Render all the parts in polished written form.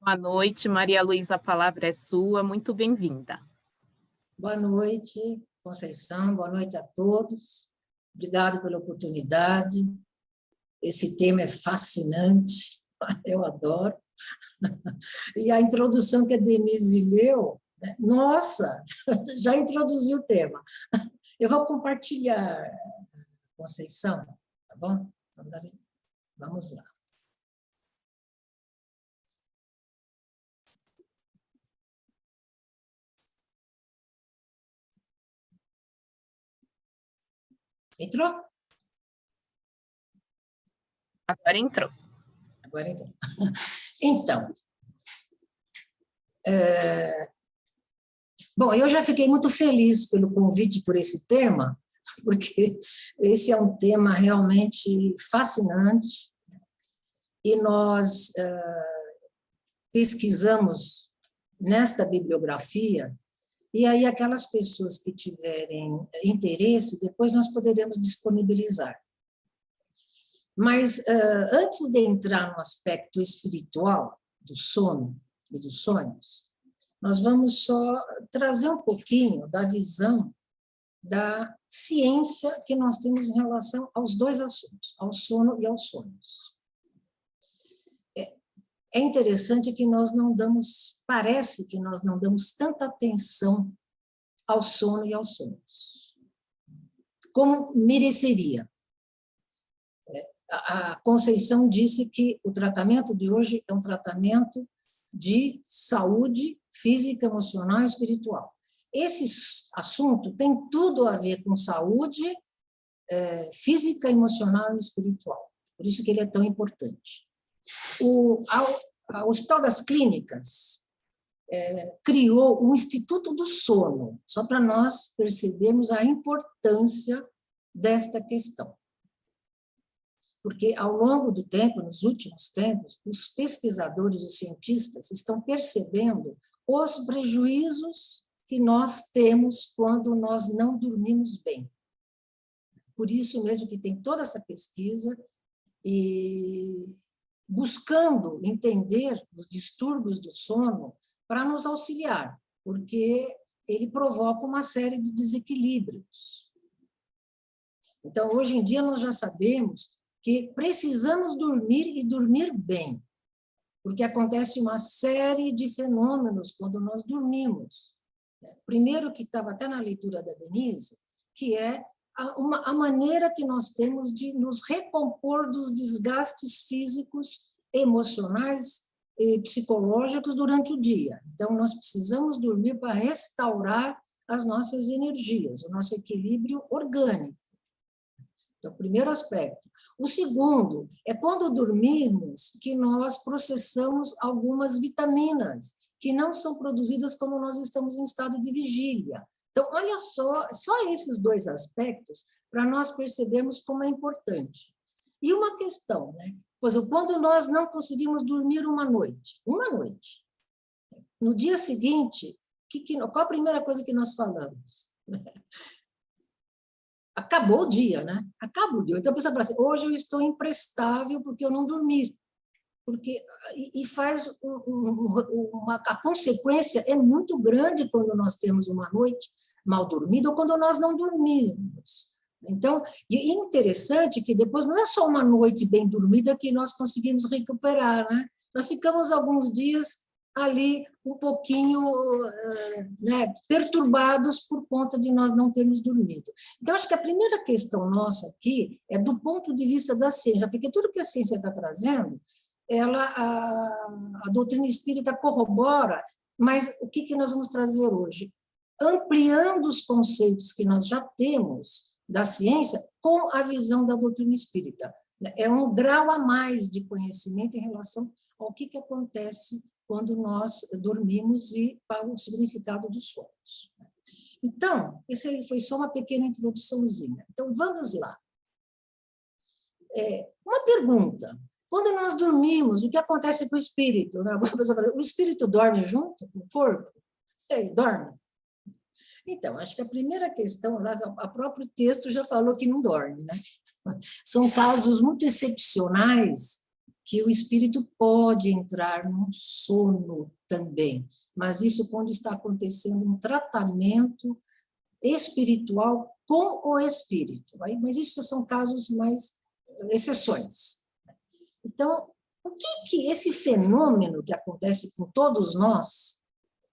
Boa noite, Maria Luísa, a palavra é sua, muito bem-vinda. Boa noite, Conceição, boa noite a todos. Obrigado pela oportunidade. Esse tema é fascinante, eu adoro. E a introdução que a Denise leu, nossa, já introduziu o tema. Eu vou compartilhar, Conceição, tá bom? Vamos lá. Entrou? Agora entrou. Agora entrou. Então, bom, eu já fiquei muito feliz pelo convite por esse tema, porque esse é um tema realmente fascinante, e nós pesquisamos nesta bibliografia, e aí aquelas pessoas que tiverem interesse, depois nós poderemos disponibilizar. Mas antes de entrar no aspecto espiritual do sono e dos sonhos, nós vamos só trazer um pouquinho da visão da ciência que nós temos em relação aos dois assuntos, ao sono e aos sonhos. É interessante que nós não damos, parece que nós não damos tanta atenção ao sono e aos sonhos, como mereceria. A Conceição disse que o tratamento de hoje é um tratamento de saúde física, emocional e espiritual. Esse assunto tem tudo a ver com saúde física, emocional e espiritual. Por isso que ele é tão importante. O Hospital das Clínicas criou o Instituto do Sono, só para nós percebermos a importância desta questão. Porque, ao longo do tempo, nos últimos tempos, os pesquisadores, os cientistas, estão percebendo os prejuízos que nós temos quando nós não dormimos bem. Por isso mesmo que tem toda essa pesquisa, e buscando entender os distúrbios do sono para nos auxiliar, porque ele provoca uma série de desequilíbrios. Então, hoje em dia, nós já sabemos que precisamos dormir e dormir bem, porque acontece uma série de fenômenos quando nós dormimos. Primeiro, que estava até na leitura da Denise, que é a maneira que nós temos de nos recompor dos desgastes físicos, emocionais e psicológicos durante o dia. Então, nós precisamos dormir para restaurar as nossas energias, o nosso equilíbrio orgânico. Então, o primeiro aspecto. O segundo é quando dormimos que nós processamos algumas vitaminas que não são produzidas quando nós estamos em estado de vigília. Então, olha só esses dois aspectos para nós percebermos como é importante. E uma questão, né? Por exemplo, quando nós não conseguimos dormir uma noite, no dia seguinte, qual a primeira coisa que nós falamos? Acabou o dia, né? Acabou o dia. Então, a pessoa fala assim, hoje eu estou imprestável porque eu não dormi. E faz a consequência é muito grande quando nós temos uma noite mal dormida ou quando nós não dormimos. Então, é interessante que depois não é só uma noite bem dormida que nós conseguimos recuperar, né? Nós ficamos alguns dias ali um pouquinho perturbados por conta de nós não termos dormido. Então, acho que a primeira questão nossa aqui é do ponto de vista da ciência, porque tudo que a ciência está trazendo, a doutrina espírita corrobora, mas o que nós vamos trazer hoje? Ampliando os conceitos que nós já temos da ciência com a visão da doutrina espírita. É um grau a mais de conhecimento em relação ao que acontece quando nós dormimos e para o significado dos sonhos. Então, essa foi só uma pequena introduçãozinha. Então, vamos lá. Uma pergunta. Quando nós dormimos, o que acontece com o espírito? Alguma pessoa fala, o espírito dorme junto com o corpo? Dorme. Então, acho que a primeira questão, o próprio texto já falou que não dorme, né? São casos muito excepcionais que o espírito pode entrar num sono também, mas isso quando está acontecendo um tratamento espiritual com o espírito. Mas isso são casos mais exceções. Então, o que esse fenômeno que acontece com todos nós,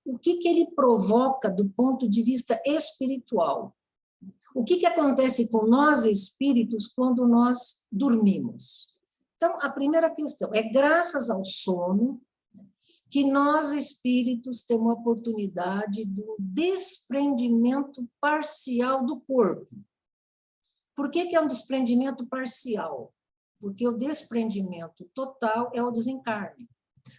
o que ele provoca do ponto de vista espiritual? O que acontece com nós, espíritos, quando nós dormimos? Então, a primeira questão é, graças ao sono, que nós, espíritos, temos a oportunidade do desprendimento parcial do corpo. Por que é um desprendimento parcial? Porque o desprendimento total é o desencarne.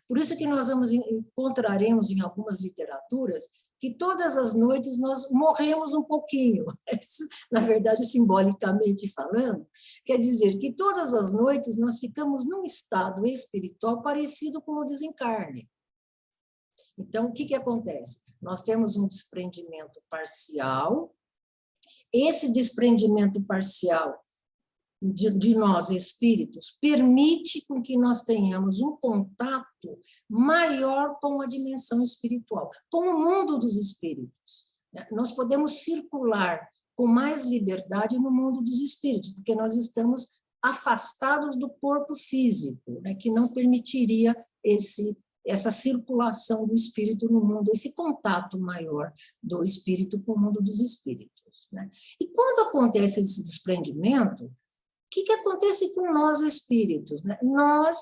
Por isso que nós encontraremos em algumas literaturas que todas as noites nós morremos um pouquinho. Isso, na verdade, simbolicamente falando, quer dizer que todas as noites nós ficamos num estado espiritual parecido com o desencarne. Então, o que acontece? Nós temos um desprendimento parcial. Esse desprendimento parcial de nós, espíritos, permite com que nós tenhamos um contato maior com a dimensão espiritual, com o mundo dos espíritos. Nós podemos circular com mais liberdade no mundo dos espíritos, porque nós estamos afastados do corpo físico, né, que não permitiria essa circulação do espírito no mundo, esse contato maior do espírito com o mundo dos espíritos. Né? E quando acontece esse desprendimento, o que acontece com nós, espíritos? Né? Nós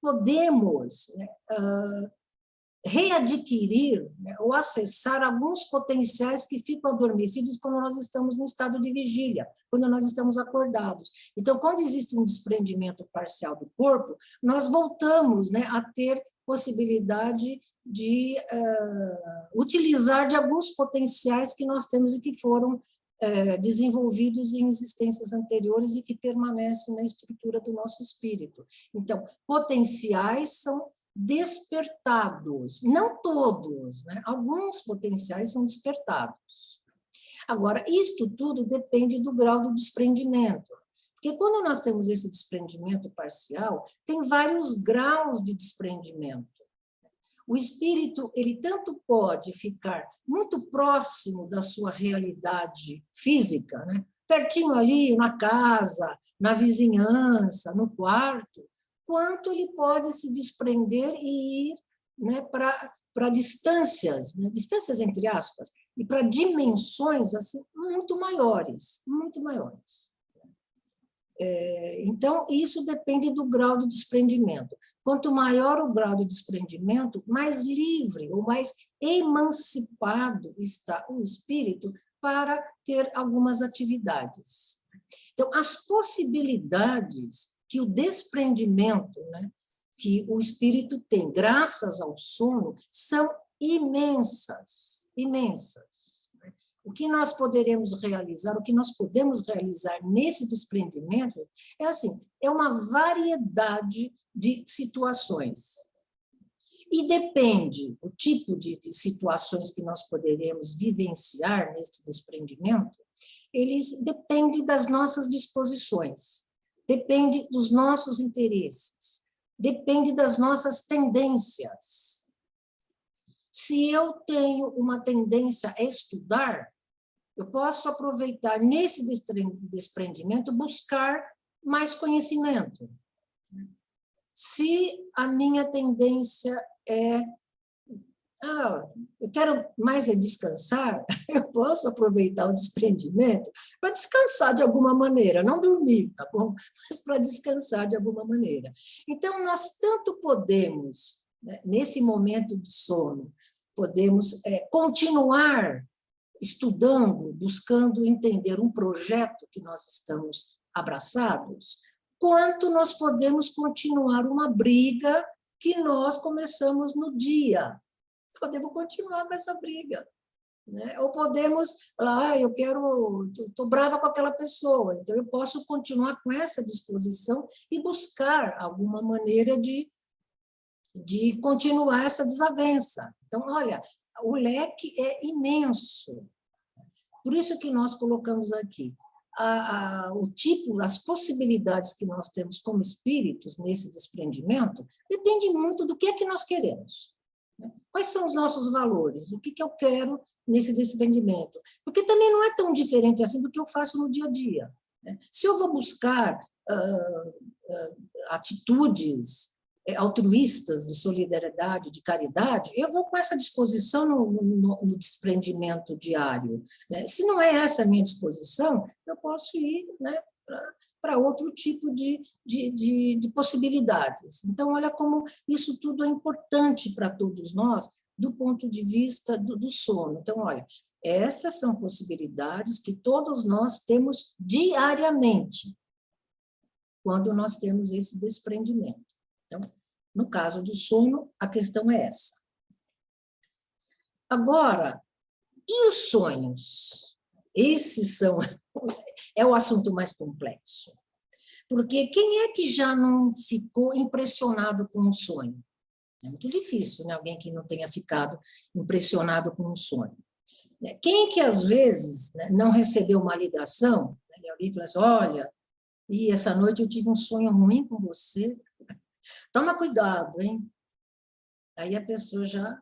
podemos, né, readquirir, né, ou acessar alguns potenciais que ficam adormecidos quando nós estamos no estado de vigília, quando nós estamos acordados. Então, quando existe um desprendimento parcial do corpo, nós voltamos, né, a ter possibilidade de utilizar de alguns potenciais que nós temos e que foram desenvolvidos em existências anteriores e que permanecem na estrutura do nosso espírito. Então, potenciais são despertados, não todos, né? Alguns potenciais são despertados. Agora, isto tudo depende do grau do desprendimento, porque quando nós temos esse desprendimento parcial, tem vários graus de desprendimento. O espírito, ele tanto pode ficar muito próximo da sua realidade física, né? Pertinho ali, na casa, na vizinhança, no quarto, quanto ele pode se desprender e ir, né, para distâncias, né, distâncias entre aspas, e para dimensões assim, muito maiores, muito maiores. Então, isso depende do grau de desprendimento. Quanto maior o grau de desprendimento, mais livre ou mais emancipado está o espírito para ter algumas atividades. Então, as possibilidades que o desprendimento, né, que o espírito tem, graças ao sono, são imensas, imensas. O que nós poderemos realizar, o que nós podemos realizar nesse desprendimento é assim, é uma variedade de situações. E depende o tipo de situações que nós poderemos vivenciar nesse desprendimento, eles dependem das nossas disposições, depende dos nossos interesses, depende das nossas tendências. Se eu tenho uma tendência a estudar, eu posso aproveitar nesse desprendimento, buscar mais conhecimento. Se a minha tendência é, eu quero mais descansar, eu posso aproveitar o desprendimento para descansar de alguma maneira, não dormir, tá bom? Mas para descansar de alguma maneira. Então, nós tanto podemos, né, nesse momento de sono, podemos continuar estudando, buscando entender um projeto que nós estamos abraçados, quanto nós podemos continuar uma briga que nós começamos no dia. Podemos continuar com essa briga. Né? Ou podemos, estou brava com aquela pessoa, então eu posso continuar com essa disposição e buscar alguma maneira de continuar essa desavença. Então, olha, o leque é imenso. Por isso que nós colocamos aqui. o tipo, as possibilidades que nós temos como espíritos nesse desprendimento depende muito do que é que nós queremos. Quais são os nossos valores? O que eu quero nesse desprendimento? Porque também não é tão diferente assim do que eu faço no dia a dia. Se eu vou buscar atitudes altruístas, de solidariedade, de caridade, eu vou com essa disposição no desprendimento diário. Se não é essa a minha disposição, eu posso ir, né, para outro tipo de possibilidades. Então, olha como isso tudo é importante para todos nós, do ponto de vista do sono. Então, olha, essas são possibilidades que todos nós temos diariamente, quando nós temos esse desprendimento. Então, no caso do sono, a questão é essa. Agora, e os sonhos? Esses é o assunto mais complexo. Porque quem é que já não ficou impressionado com um sonho? É muito difícil, né? Alguém que não tenha ficado impressionado com um sonho. Quem que, às vezes, né, não recebeu uma ligação, né, alguém fala assim, olha, e essa noite eu tive um sonho ruim com você, toma cuidado, hein? Aí a pessoa já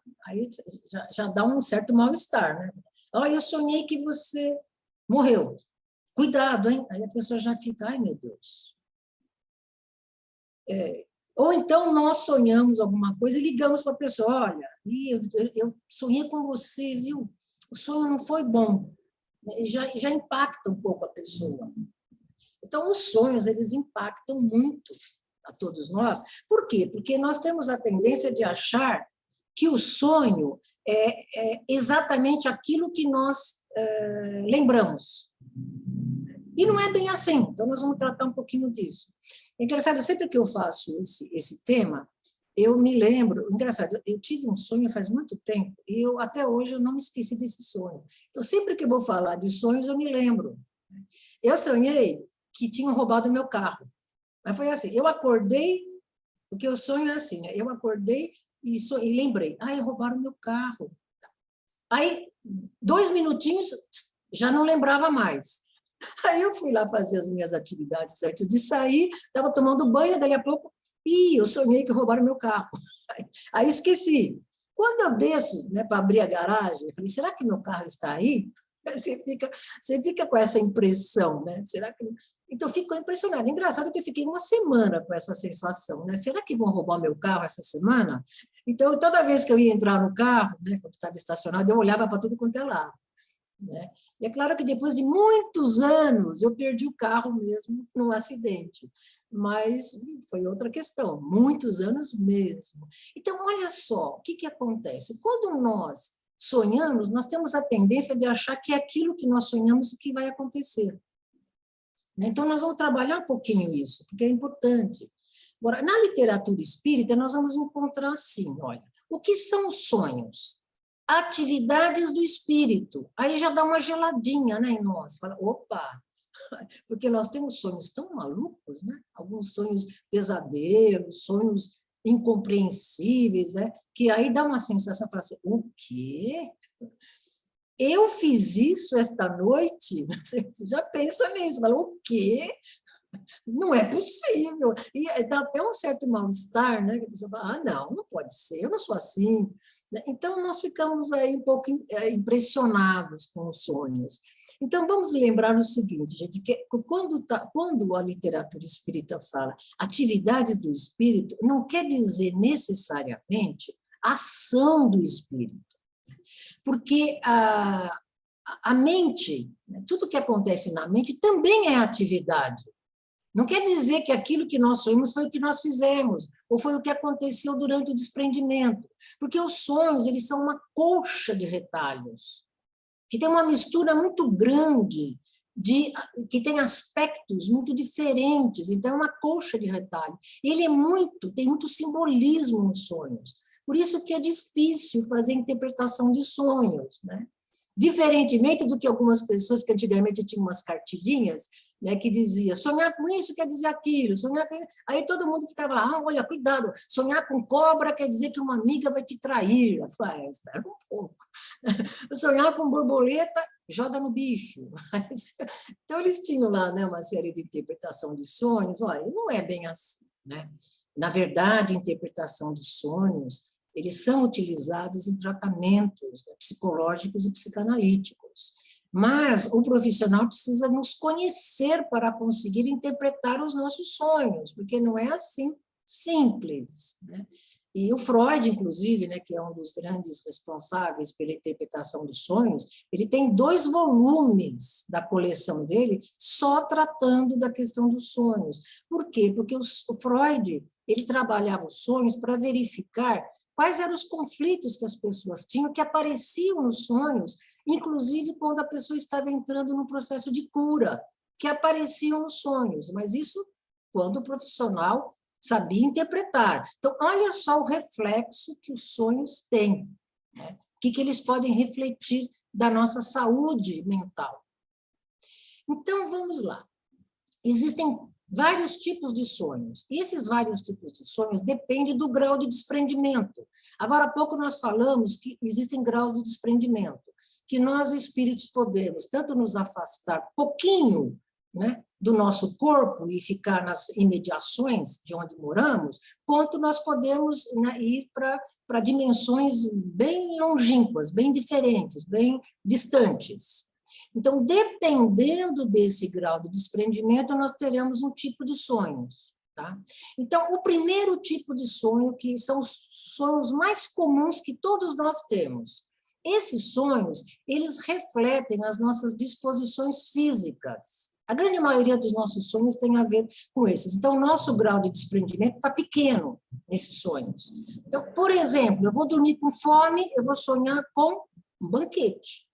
dá um certo mal-estar, né? Olha, eu sonhei que você morreu. Cuidado, hein? Aí a pessoa já fica, ai, meu Deus. Ou então nós sonhamos alguma coisa e ligamos para a pessoa, olha, eu sonhei com você, viu? O sonho não foi bom. Já impacta um pouco a pessoa. Então, os sonhos, eles impactam muito a todos nós. Por quê? Porque nós temos a tendência de achar que o sonho é exatamente aquilo que nós lembramos. E não é bem assim. Então, nós vamos tratar um pouquinho disso. É engraçado, sempre que eu faço esse tema, eu me lembro... Engraçado, eu tive um sonho faz muito tempo e até hoje eu não me esqueci desse sonho. Então, sempre que eu vou falar de sonhos, eu me lembro. Eu sonhei que tinham roubado meu carro. Mas foi assim, eu acordei, porque o sonho é assim, né? Eu acordei e lembrei, roubaram meu carro. Aí, 2 minutinhos, já não lembrava mais. Aí eu fui lá fazer as minhas atividades antes de sair, estava tomando banho, dali a pouco, eu sonhei que roubaram meu carro. Aí esqueci. Quando eu desço, né, para abrir a garagem, eu falei, será que meu carro está aí? Você fica com essa impressão, né? Será que... Então, ficou impressionada. Engraçado que eu fiquei uma semana com essa sensação, né? Será que vão roubar meu carro essa semana? Então, toda vez que eu ia entrar no carro, né, quando estava estacionado, eu olhava para tudo quanto é lado. Né? E é claro que depois de muitos anos, eu perdi o carro mesmo num acidente. Mas foi outra questão, muitos anos mesmo. Então, olha só, o que acontece? Quando nós sonhamos, nós temos a tendência de achar que é aquilo que nós sonhamos que vai acontecer. Então, nós vamos trabalhar um pouquinho isso, porque é importante. Agora, na literatura espírita, nós vamos encontrar assim, olha, o que são os sonhos? Atividades do espírito. Aí já dá uma geladinha, né, em nós. Fala, opa, porque nós temos sonhos tão malucos, né? Alguns sonhos pesadelos, sonhos incompreensíveis, né? Que aí dá uma sensação, fala assim, o quê? Eu fiz isso esta noite? Você já pensa nisso, fala, o quê? Não é possível. E dá até um certo mal-estar, né? Que a pessoa fala, não pode ser, eu não sou assim. Então, nós ficamos aí um pouco impressionados com os sonhos. Então, vamos lembrar o seguinte, gente, que quando a literatura espírita fala atividades do espírito, não quer dizer necessariamente ação do espírito. Porque a mente, tudo que acontece na mente também é atividade. Não quer dizer que aquilo que nós sonhamos foi o que nós fizemos, ou foi o que aconteceu durante o desprendimento. Porque os sonhos, eles são uma colcha de retalhos, que tem uma mistura muito grande, que tem aspectos muito diferentes, então é uma colcha de retalhos. Ele tem muito simbolismo nos sonhos. Por isso que é difícil fazer interpretação de sonhos, né? Diferentemente do que algumas pessoas que antigamente tinham umas cartilhinhas, né, que dizia, sonhar com isso quer dizer aquilo, sonhar com... Aí todo mundo ficava lá, olha, cuidado, sonhar com cobra quer dizer que uma amiga vai te trair. Eu falei, espera um pouco. Sonhar com borboleta joga no bicho. Então, eles tinham lá, né, uma série de interpretação de sonhos. Olha, não é bem assim, né? Na verdade, a interpretação dos sonhos, eles são utilizados em tratamentos, né, psicológicos e psicanalíticos. Mas o profissional precisa nos conhecer para conseguir interpretar os nossos sonhos, porque não é assim simples, né? E o Freud, inclusive, né, que é um dos grandes responsáveis pela interpretação dos sonhos, ele tem 2 volumes da coleção dele só tratando da questão dos sonhos. Por quê? Porque o Freud, ele trabalhava os sonhos para verificar quais eram os conflitos que as pessoas tinham, que apareciam nos sonhos, inclusive quando a pessoa estava entrando num processo de cura, que apareciam nos sonhos, mas isso quando o profissional sabia interpretar. Então, olha só o reflexo que os sonhos têm, né? O que eles podem refletir da nossa saúde mental. Então, vamos lá. Existem vários tipos de sonhos. E esses vários tipos de sonhos dependem do grau de desprendimento. Agora há pouco nós falamos que existem graus de desprendimento, que nós, espíritos, podemos tanto nos afastar pouquinho, né, do nosso corpo e ficar nas imediações de onde moramos, quanto nós podemos, né, ir para dimensões bem longínquas, bem diferentes, bem distantes. Então, dependendo desse grau de desprendimento, nós teremos um tipo de sonhos. Tá? Então, o primeiro tipo de sonho, que são os sonhos mais comuns que todos nós temos, esses sonhos, eles refletem as nossas disposições físicas. A grande maioria dos nossos sonhos tem a ver com esses. Então, o nosso grau de desprendimento está pequeno nesses sonhos. Então, por exemplo, eu vou dormir com fome, eu vou sonhar com um banquete.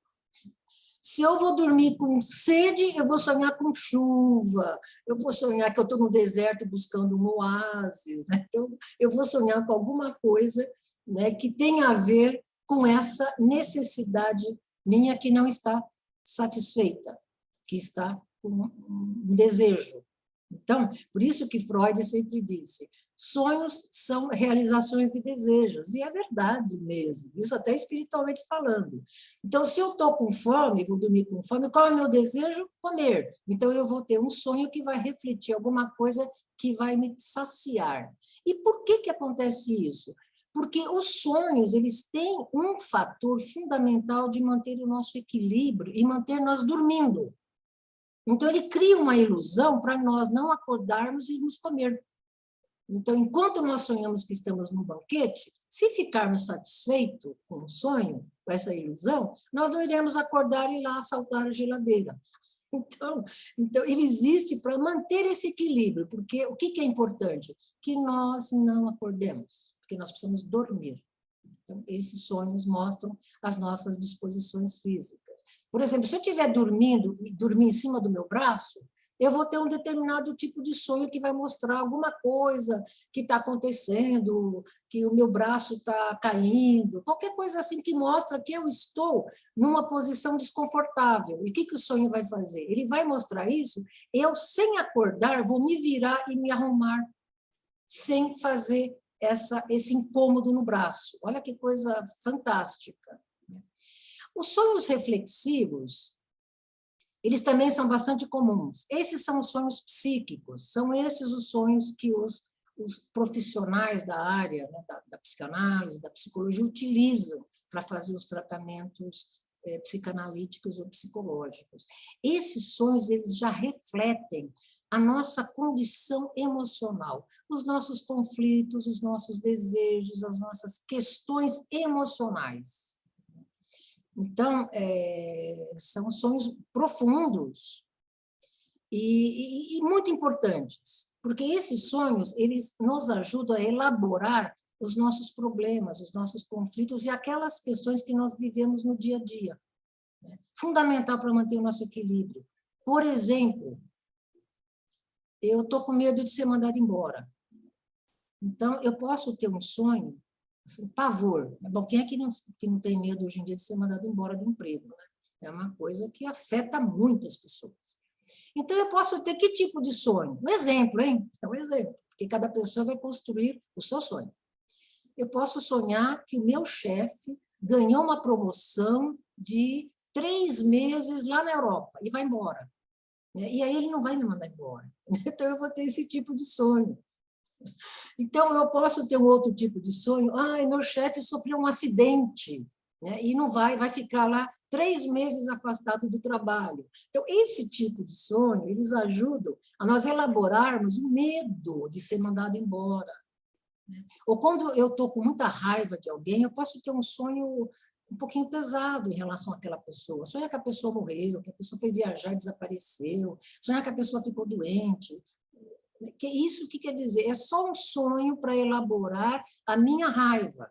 Se eu vou dormir com sede, eu vou sonhar com chuva, eu vou sonhar que eu estou no deserto buscando um oásis, né? Então, eu vou sonhar com alguma coisa, né, que tenha a ver com essa necessidade minha que não está satisfeita, que está com um desejo. Então, por isso que Freud sempre disse, sonhos são realizações de desejos, e é verdade mesmo, isso até espiritualmente falando. Então, se eu estou com fome, vou dormir com fome, qual é o meu desejo? Comer. Então, eu vou ter um sonho que vai refletir alguma coisa que vai me saciar. E por que acontece isso? Porque os sonhos, eles têm um fator fundamental de manter o nosso equilíbrio e manter nós dormindo. Então, ele cria uma ilusão para nós não acordarmos e nos comer. Então, enquanto nós sonhamos que estamos num banquete, se ficarmos satisfeitos com o sonho, com essa ilusão, nós não iremos acordar e ir lá assaltar a geladeira. Então ele existe para manter esse equilíbrio, porque o que é importante? Que nós não acordemos, porque nós precisamos dormir. Então, esses sonhos mostram as nossas disposições físicas. Por exemplo, se eu estiver dormindo e dormir em cima do meu braço, eu vou ter um determinado tipo de sonho que vai mostrar alguma coisa que está acontecendo, que o meu braço está caindo, qualquer coisa assim que mostra que eu estou numa posição desconfortável. E o que o sonho vai fazer? Ele vai mostrar isso, eu, sem acordar, vou me virar e me arrumar, sem fazer esse incômodo no braço. Olha que coisa fantástica. Os sonhos reflexivos, eles também são bastante comuns. Esses são os sonhos psíquicos, são esses os sonhos que os profissionais da área, né, da psicanálise, da psicologia, utilizam para fazer os tratamentos psicanalíticos ou psicológicos. Esses sonhos, eles já refletem a nossa condição emocional, os nossos conflitos, os nossos desejos, as nossas questões emocionais. Então, são sonhos profundos e muito importantes, porque esses sonhos, eles nos ajudam a elaborar os nossos problemas, os nossos conflitos e aquelas questões que nós vivemos no dia a dia. Né? Fundamental para manter o nosso equilíbrio. Por exemplo, eu estou com medo de ser mandado embora. Então, eu posso ter um sonho, assim, pavor. Bom, quem é que não tem medo hoje em dia de ser mandado embora do emprego? Né? É uma coisa que afeta muitas pessoas. Então, eu posso ter que tipo de sonho? Um exemplo, hein? É um exemplo, porque cada pessoa vai construir o seu sonho. Eu posso sonhar que o meu chefe ganhou uma promoção de 3 meses lá na Europa e vai embora. E aí ele não vai me mandar embora. Então, eu vou ter esse tipo de sonho. Então, eu posso ter um outro tipo de sonho. Meu chefe sofreu um acidente, né? E não vai ficar lá 3 meses afastado do trabalho. Então, esse tipo de sonho, eles ajudam a nós elaborarmos o medo de ser mandado embora. Ou quando eu estou com muita raiva de alguém, eu posso ter um sonho um pouquinho pesado em relação àquela pessoa. Sonhar que a pessoa morreu, que a pessoa foi viajar e desapareceu, sonhar que a pessoa ficou doente. Isso que quer dizer? É só um sonho para elaborar a minha raiva,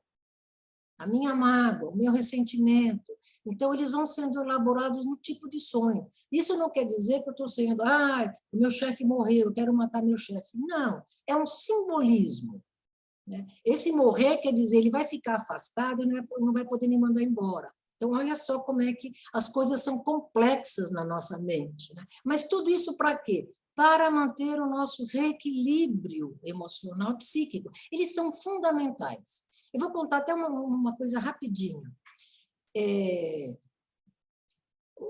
a minha mágoa, o meu ressentimento. Então, eles vão sendo elaborados no tipo de sonho. Isso não quer dizer que eu estou sendo, o meu chefe morreu, eu quero matar meu chefe. Não, é um simbolismo. Esse morrer quer dizer, ele vai ficar afastado e não vai poder me mandar embora. Então, olha só como é que as coisas são complexas na nossa mente. Mas tudo isso para quê? Para manter o nosso reequilíbrio emocional e psíquico. Eles são fundamentais. Eu vou contar até uma coisa rapidinho.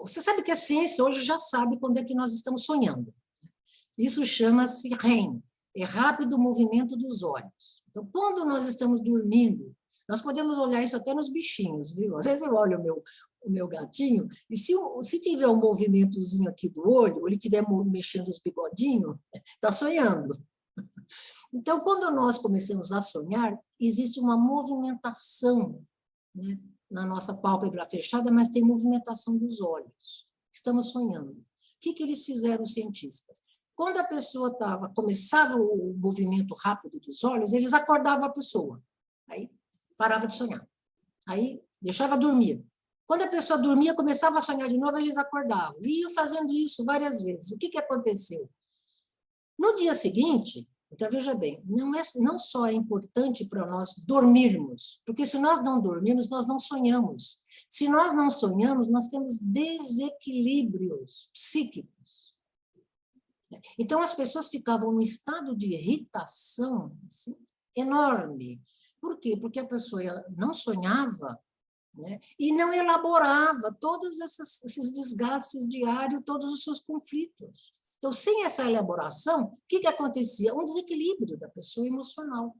Você sabe que a ciência hoje já sabe quando é que nós estamos sonhando. Isso chama-se REM, é rápido movimento dos olhos. Então, quando nós estamos dormindo, nós podemos olhar isso até nos bichinhos, viu? Às vezes eu olho o meu gatinho, e se tiver um movimentozinho aqui do olho, ou ele estiver mexendo os bigodinhos, está sonhando. Então, quando nós começamos a sonhar, existe uma movimentação, né, na nossa pálpebra fechada, mas tem movimentação dos olhos. Estamos sonhando. O que eles fizeram, os cientistas? Quando a pessoa começava o movimento rápido dos olhos, eles acordavam a pessoa. Aí parava de sonhar. Aí deixava dormir. Quando a pessoa dormia, começava a sonhar de novo, eles acordavam. E iam fazendo isso várias vezes. O que aconteceu? No dia seguinte, então veja bem, não só é importante para nós dormirmos, porque se nós não dormirmos, nós não sonhamos. Se nós não sonhamos, nós temos desequilíbrios psíquicos. Então, as pessoas ficavam num estado de irritação assim, enorme. Por quê? Porque a pessoa não sonhava, né, e não elaborava todos esses desgastes diários, todos os seus conflitos. Então, sem essa elaboração, o que acontecia? Um desequilíbrio da pessoa emocional.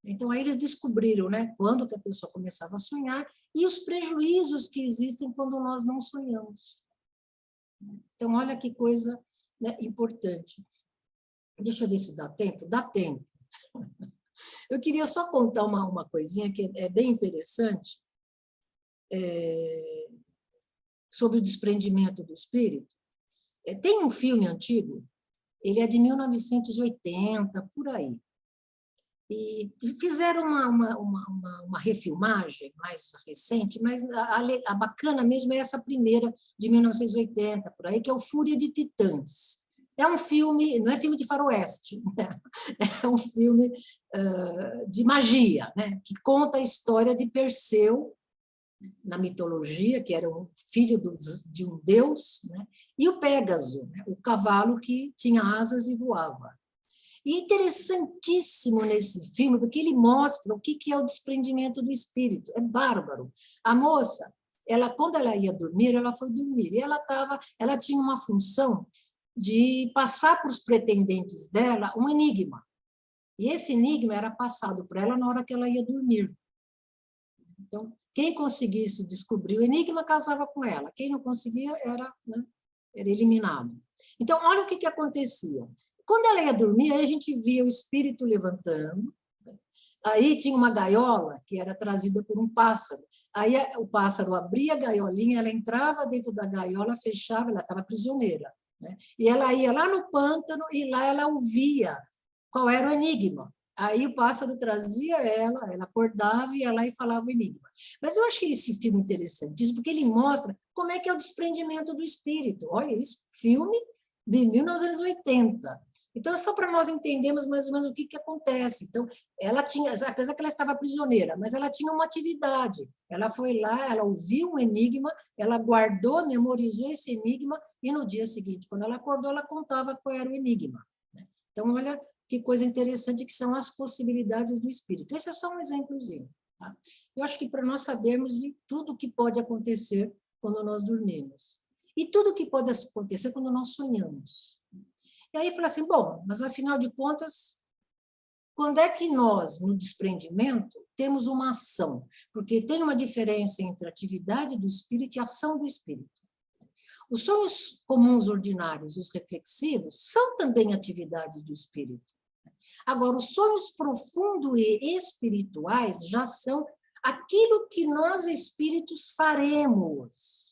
Então, aí eles descobriram, né, quando que a pessoa começava a sonhar e os prejuízos que existem quando nós não sonhamos. Então, olha que coisa, né, importante. Deixa eu ver se dá tempo. Dá tempo. Eu queria só contar uma coisinha que é bem interessante sobre o desprendimento do espírito. Tem um filme antigo, ele é de 1980, por aí. E fizeram uma refilmagem mais recente, mas a bacana mesmo é essa primeira, de 1980, por aí, que é o Fúria de Titãs. É um filme, não é filme de faroeste, né? É um filme de magia, né? Que conta a história de Perseu, na mitologia, que era um filho de um deus, né? E o Pégaso, né? O cavalo que tinha asas e voava. E interessantíssimo nesse filme, porque ele mostra o que é o desprendimento do espírito. É bárbaro. A moça, quando ela ia dormir, ela foi dormir. E ela tinha uma função de passar para os pretendentes dela um enigma. E esse enigma era passado para ela na hora que ela ia dormir. Então, quem conseguisse descobrir o enigma, casava com ela. Quem não conseguia, era eliminado. Então, olha o que acontecia. Quando ela ia dormir, aí a gente via o espírito levantando, aí tinha uma gaiola que era trazida por um pássaro. Aí o pássaro abria a gaiolinha, ela entrava dentro da gaiola, fechava, ela estava prisioneira, né? E ela ia lá no pântano e lá ela ouvia qual era o enigma. Aí o pássaro trazia ela acordava e ia lá e falava o enigma. Mas eu achei esse filme interessante, porque ele mostra como é que é o desprendimento do espírito. Olha isso, filme de 1980. Então, é só para nós entendermos mais ou menos o que acontece. Então, ela tinha, apesar que ela estava prisioneira, mas ela tinha uma atividade. Ela foi lá, ela ouviu um enigma, ela guardou, memorizou esse enigma, e no dia seguinte, quando ela acordou, ela contava qual era o enigma. Então, olha que coisa interessante que são as possibilidades do espírito. Esse é só um exemplozinho. Tá? Eu acho que para nós sabermos de tudo que pode acontecer quando nós dormimos. E tudo que pode acontecer quando nós sonhamos. E aí, fala assim, bom, mas afinal de contas, quando é que nós, no desprendimento, temos uma ação? Porque tem uma diferença entre atividade do espírito e ação do espírito. Os sonhos comuns ordinários, os reflexivos, são também atividades do espírito. Agora, os sonhos profundos e espirituais já são aquilo que nós, espíritos, faremos.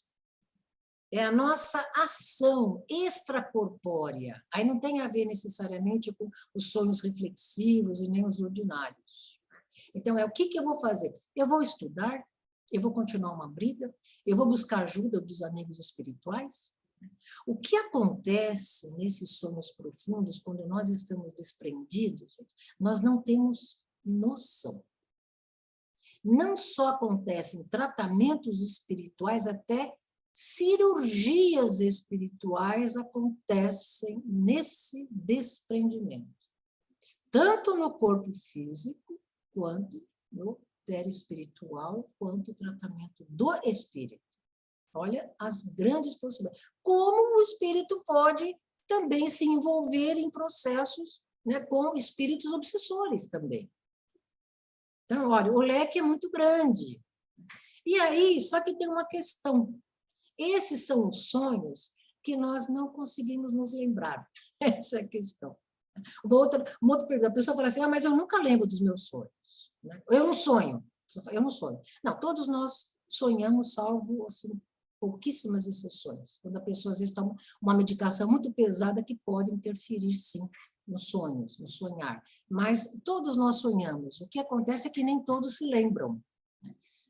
É a nossa ação extracorpórea. Aí não tem a ver necessariamente com os sonhos reflexivos e nem os ordinários. Então, o que eu vou fazer? Eu vou estudar, eu vou continuar uma briga, eu vou buscar ajuda dos amigos espirituais. O que acontece nesses sonhos profundos, quando nós estamos desprendidos, nós não temos noção. Não só acontecem tratamentos espirituais, até cirurgias espirituais acontecem nesse desprendimento. Tanto no corpo físico, quanto no perispiritual, quanto o tratamento do espírito. Olha as grandes possibilidades. Como o espírito pode também se envolver em processos, né, com espíritos obsessores também. Então, olha, o leque é muito grande. E aí, só que tem uma questão. Esses são os sonhos que nós não conseguimos nos lembrar. Essa é a questão. Uma outra pergunta, a pessoa fala assim, mas eu nunca lembro dos meus sonhos. Eu não sonho. Eu não sonho. Não, todos nós sonhamos, salvo assim, pouquíssimas exceções. Quando a pessoa, às vezes, toma uma medicação muito pesada que pode interferir, sim, nos sonhos, no sonhar. Mas todos nós sonhamos. O que acontece é que nem todos se lembram.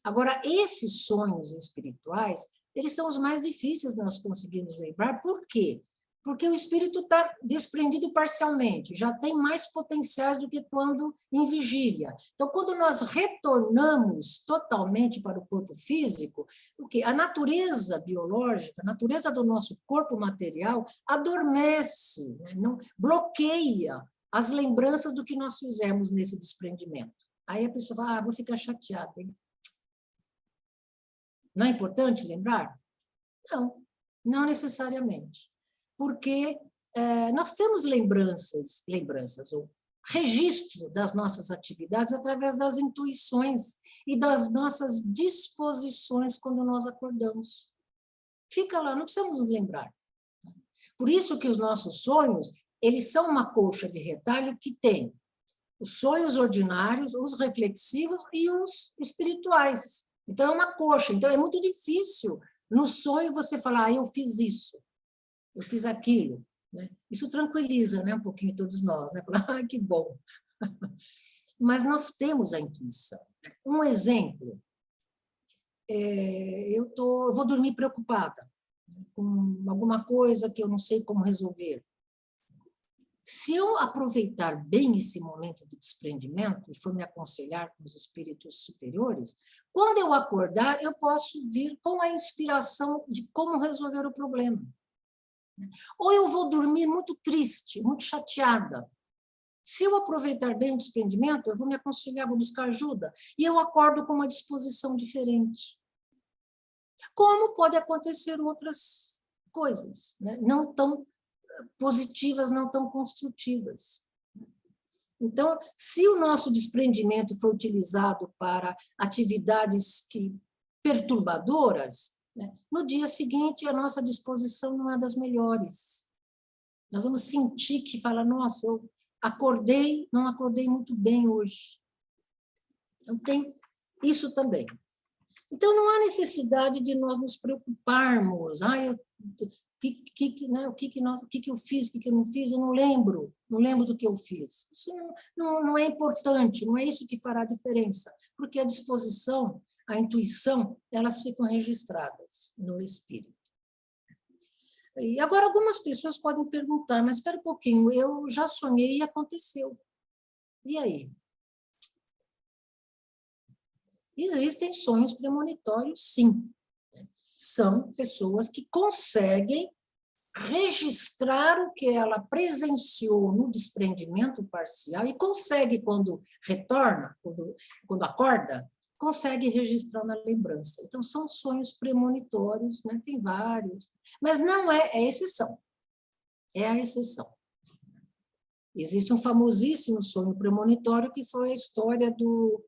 Agora, esses sonhos espirituais, eles são os mais difíceis de nós conseguirmos lembrar. Por quê? Porque o espírito está desprendido parcialmente, já tem mais potenciais do que quando em vigília. Então, quando nós retornamos totalmente para o corpo físico, o quê? A natureza biológica, a natureza do nosso corpo material adormece, né? Não bloqueia as lembranças do que nós fizemos nesse desprendimento. Aí a pessoa fala, vou ficar chateada, hein? Não é importante lembrar? Não, não necessariamente. Porque nós temos lembranças, ou registro das nossas atividades através das intuições e das nossas disposições quando nós acordamos. Fica lá, não precisamos nos lembrar. Por isso que os nossos sonhos, eles são uma colcha de retalho que tem os sonhos ordinários, os reflexivos e os espirituais. Então, é uma coxa. Então, é muito difícil no sonho você falar, eu fiz isso, eu fiz aquilo. Né? Isso tranquiliza, né, um pouquinho todos nós. Né? Falar, que bom. Mas nós temos a intuição. Um exemplo, eu vou dormir preocupada com alguma coisa que eu não sei como resolver. Se eu aproveitar bem esse momento de desprendimento e for me aconselhar com os espíritos superiores, quando eu acordar, eu posso vir com a inspiração de como resolver o problema. Ou eu vou dormir muito triste, muito chateada. Se eu aproveitar bem o desprendimento, eu vou me aconselhar, vou buscar ajuda, e eu acordo com uma disposição diferente. Como pode acontecer outras coisas, né? Não tão positivas, não tão construtivas. Então, se o nosso desprendimento for utilizado para atividades perturbadoras, né, no dia seguinte a nossa disposição não é das melhores. Nós vamos sentir que fala, nossa, eu não acordei muito bem hoje. Então, tem isso também. Então, não há necessidade de nós nos preocuparmos. O que eu fiz, o que eu não fiz, eu não lembro do que eu fiz. Isso não é importante, não é isso que fará a diferença, porque a disposição, a intuição, elas ficam registradas no espírito. E agora, algumas pessoas podem perguntar, mas espera um pouquinho, eu já sonhei e aconteceu. E aí? Existem sonhos premonitórios, sim. São pessoas que conseguem registrar o que ela presenciou no desprendimento parcial e consegue, quando retorna, quando acorda, consegue registrar na lembrança. Então, são sonhos premonitórios, né? Tem vários, mas não é exceção, é a exceção. Existe um famosíssimo sonho premonitório, que foi a história do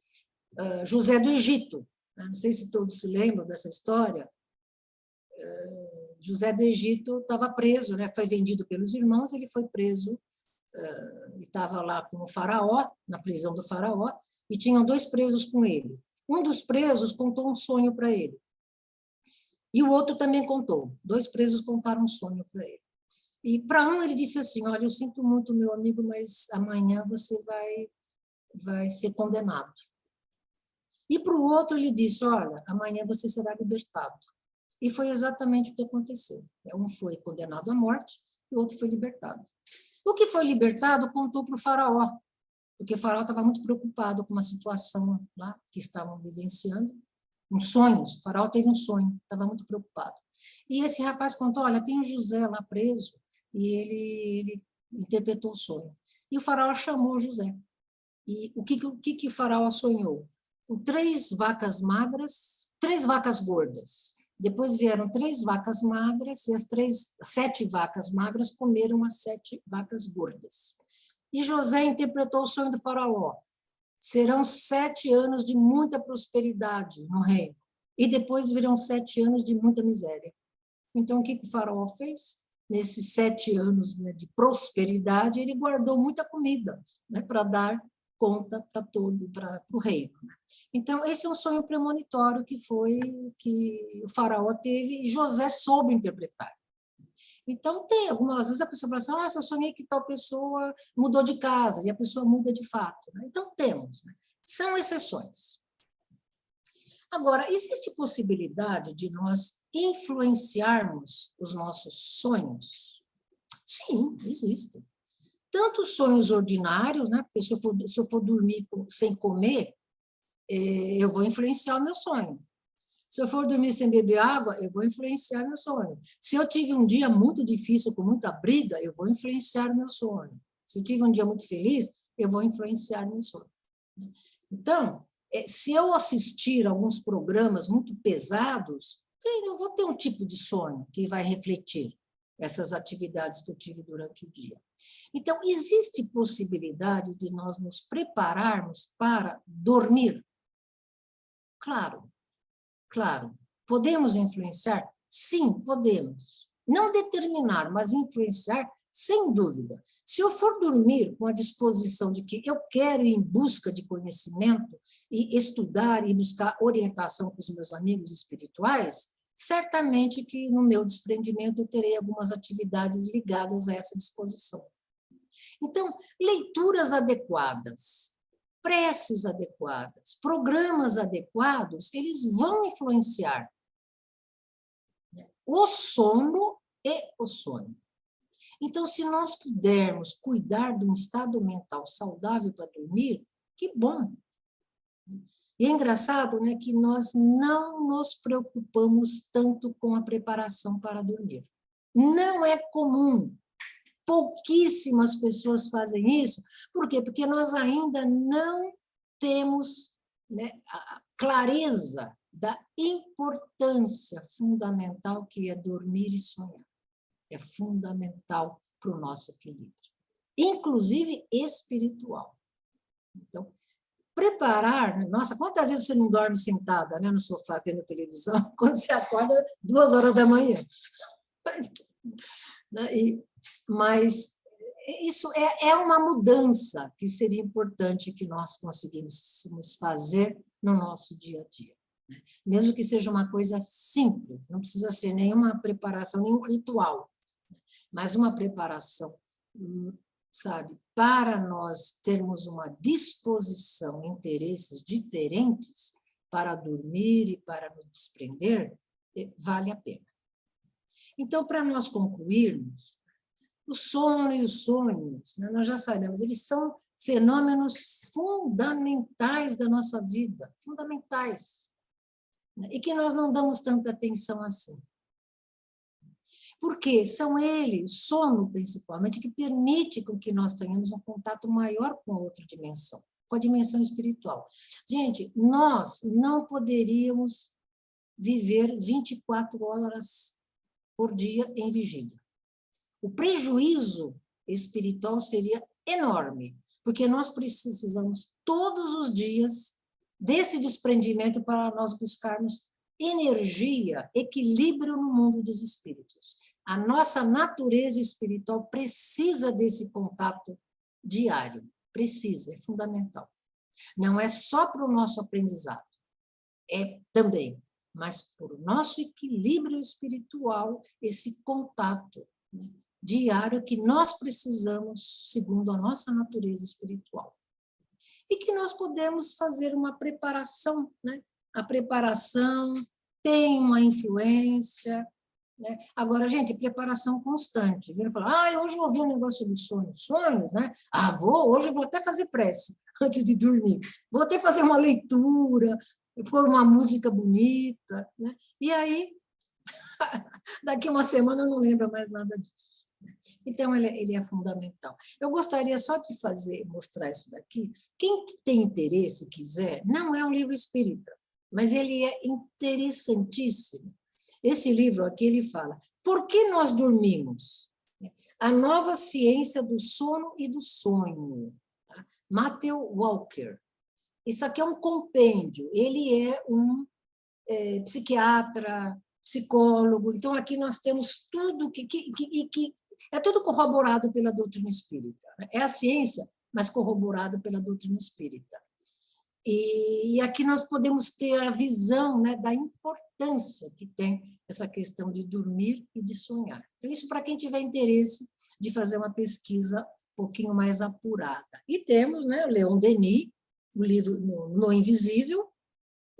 José do Egito. Não sei se todos se lembram dessa história. José do Egito estava preso, né? Foi vendido pelos irmãos, ele foi preso, estava lá com o faraó, na prisão do faraó, e tinham 2 presos com ele. Um dos presos contou um sonho para ele. E o outro também contou. 2 presos contaram um sonho para ele. E para um ele disse assim: olha, eu sinto muito, meu amigo, mas amanhã você vai ser condenado. E para o outro ele disse: olha, amanhã você será libertado. E foi exatamente o que aconteceu. Um foi condenado à morte e o outro foi libertado. O que foi libertado contou para o faraó, porque o faraó estava muito preocupado com uma situação lá que estavam vivenciando, sonhos. O faraó teve um sonho, estava muito preocupado. E esse rapaz contou: olha, tem o José lá preso, e ele interpretou o sonho. E o faraó chamou o José. E o que o faraó sonhou? Com 3 vacas magras, 3 vacas gordas. Depois vieram 3 vacas magras, e as 7 vacas magras comeram as 7 vacas gordas. E José interpretou o sonho do faraó: serão 7 anos de muita prosperidade no reino, e depois virão 7 anos de muita miséria. Então, o que o faraó fez? Nesses 7 anos, né, de prosperidade, ele guardou muita comida, né, para dar conta para o reino. Então, esse é um sonho premonitório que o faraó teve e José soube interpretar. Então, tem algumas vezes a pessoa fala assim: eu sonhei que tal pessoa mudou de casa, e a pessoa muda de fato. Né? Então, temos. Né? São exceções. Agora, existe possibilidade de nós influenciarmos os nossos sonhos? Sim, existe. Tanto sonhos ordinários, né? Porque se eu for dormir sem comer, eu vou influenciar o meu sonho. Se eu for dormir sem beber água, eu vou influenciar meu sonho. Se eu tive um dia muito difícil, com muita briga, eu vou influenciar meu sonho. Se eu tive um dia muito feliz, eu vou influenciar meu sonho. Então, se eu assistir a alguns programas muito pesados, eu vou ter um tipo de sonho que vai refletir essas atividades que eu tive durante o dia. Então, existe possibilidade de nós nos prepararmos para dormir? Claro. Claro. Podemos influenciar? Sim, podemos. Não determinar, mas influenciar, sem dúvida. Se eu for dormir com a disposição de que eu quero ir em busca de conhecimento e estudar e buscar orientação com os meus amigos espirituais, certamente que no meu desprendimento eu terei algumas atividades ligadas a essa disposição. Então, leituras adequadas, preces adequadas, programas adequados, eles vão influenciar o sono e o sonho. Então, se nós pudermos cuidar de um estado mental saudável para dormir, que bom. E é engraçado, né, que nós não nos preocupamos tanto com a preparação para dormir. Não é comum. Pouquíssimas pessoas fazem isso. Por quê? Porque nós ainda não temos, né, a clareza da importância fundamental que é dormir e sonhar. É fundamental para o nosso equilíbrio, inclusive espiritual. Então, preparar... Nossa, quantas vezes você não dorme sentada, né, no sofá vendo televisão, quando você acorda 2 horas da manhã? Mas isso é uma mudança que seria importante que nós conseguíssemos fazer no nosso dia a dia. Mesmo que seja uma coisa simples, não precisa ser nenhuma preparação, nenhum ritual, mas uma preparação, sabe, para nós termos uma disposição, interesses diferentes para dormir e para nos desprender, vale a pena. Então, para nós concluirmos, o sono e os sonhos, né, nós já sabemos, eles são fenômenos fundamentais da nossa vida, fundamentais, né, e que nós não damos tanta atenção assim. Porque são eles, o sono principalmente, que permite com que nós tenhamos um contato maior com a outra dimensão. com a dimensão espiritual. Gente, nós não poderíamos viver 24 horas por dia em vigília. O prejuízo espiritual seria enorme, porque nós precisamos todos os dias desse desprendimento para nós buscarmos energia, equilíbrio no mundo dos espíritos. A nossa natureza espiritual precisa desse contato diário, precisa, é fundamental. Não é só para o nosso aprendizado, é também, mas para o nosso equilíbrio espiritual, esse contato, né, diário que nós precisamos, segundo a nossa natureza espiritual. E que nós podemos fazer uma preparação, né? A preparação tem uma influência, né? Agora, gente, preparação constante. Vira falar, hoje eu ouvi um negócio sobre sonhos, né? Hoje eu vou até fazer prece antes de dormir. Vou até fazer uma leitura, pôr uma música bonita, né? E aí, daqui uma semana eu não lembro mais nada disso. Então, ele é fundamental. Eu gostaria só de mostrar isso daqui. Quem tem interesse, quiser, não é um livro espírita, mas ele é interessantíssimo. Esse livro aqui, ele fala, por que nós dormimos? A nova ciência do sono e do sonho. Tá? Matthew Walker. Isso aqui é um compêndio. Ele é um psiquiatra, psicólogo. Então, aqui nós temos tudo que é tudo corroborado pela doutrina espírita. É a ciência, mas corroborado pela doutrina espírita. E aqui nós podemos ter a visão, né, da importância que tem essa questão de dormir e de sonhar. Então, isso para quem tiver interesse de fazer uma pesquisa um pouquinho mais apurada. E temos, né, o Leon Denis, o livro No Invisível,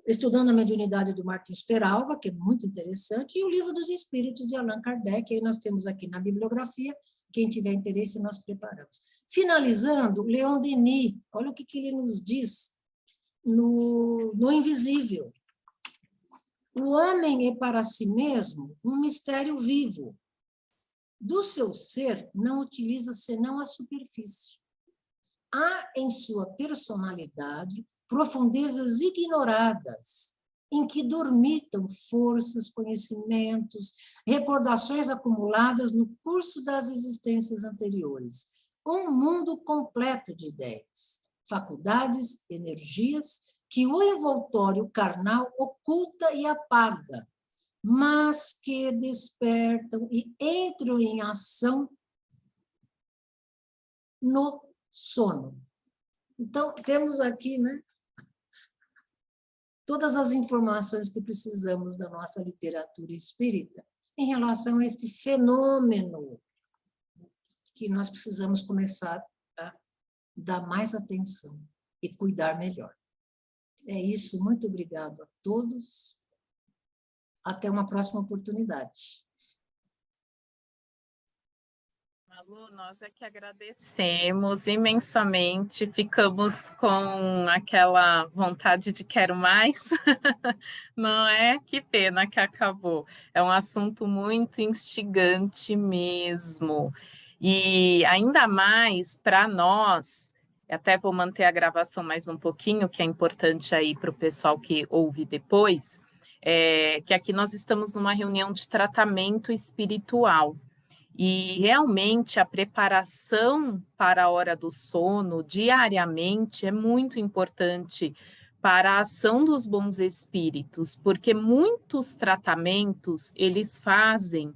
Estudando a Mediunidade do Martins Peralva, que é muito interessante, e o Livro dos Espíritos de Allan Kardec, aí nós temos aqui na bibliografia, quem tiver interesse, nós preparamos. Finalizando, Leon Denis, olha o que ele nos diz no Invisível. O homem é para si mesmo um mistério vivo. Do seu ser não utiliza senão a superfície. Há em sua personalidade profundezas ignoradas, em que dormitam forças, conhecimentos, recordações acumuladas no curso das existências anteriores. Um mundo completo de ideias, faculdades, energias, que o envoltório carnal oculta e apaga, mas que despertam e entram em ação no sono. Então, temos aqui, né, todas as informações que precisamos da nossa literatura espírita em relação a este fenômeno que nós precisamos começar a dar mais atenção e cuidar melhor. É isso, muito obrigado a todos. Até uma próxima oportunidade. Malu, nós é que agradecemos imensamente, ficamos com aquela vontade de quero mais, não é? Que pena que acabou. É um assunto muito instigante mesmo, e ainda mais para nós, até vou manter a gravação mais um pouquinho, que é importante aí para o pessoal que ouve depois, que aqui nós estamos numa reunião de tratamento espiritual. E realmente a preparação para a hora do sono diariamente é muito importante para a ação dos bons espíritos, porque muitos tratamentos eles fazem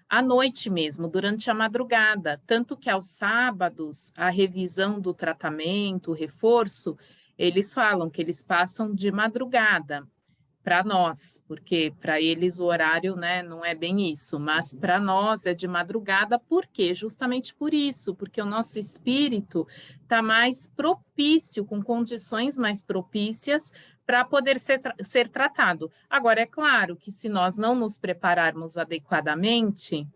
à noite mesmo, durante a madrugada, tanto que aos sábados a revisão do tratamento, o reforço, eles falam que eles passam de madrugada. Para nós, porque para eles o horário, né, não é bem isso, mas para nós é de madrugada, por quê? Justamente por isso, porque o nosso espírito está mais propício, com condições mais propícias para poder ser tratado. Agora, é claro que se nós não nos prepararmos adequadamente,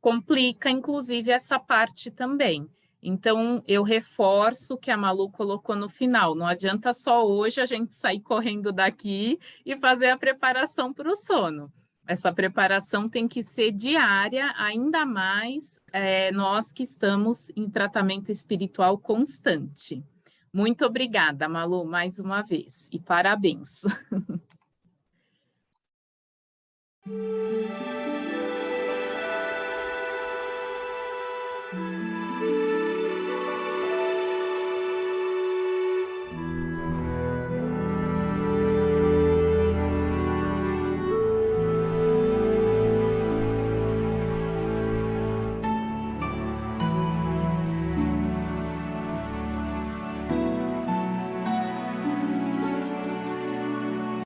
complica, inclusive, essa parte também. Então, eu reforço o que a Malu colocou no final. Não adianta só hoje a gente sair correndo daqui e fazer a preparação para o sono. Essa preparação tem que ser diária, ainda mais nós que estamos em tratamento espiritual constante. Muito obrigada, Malu, mais uma vez, e parabéns.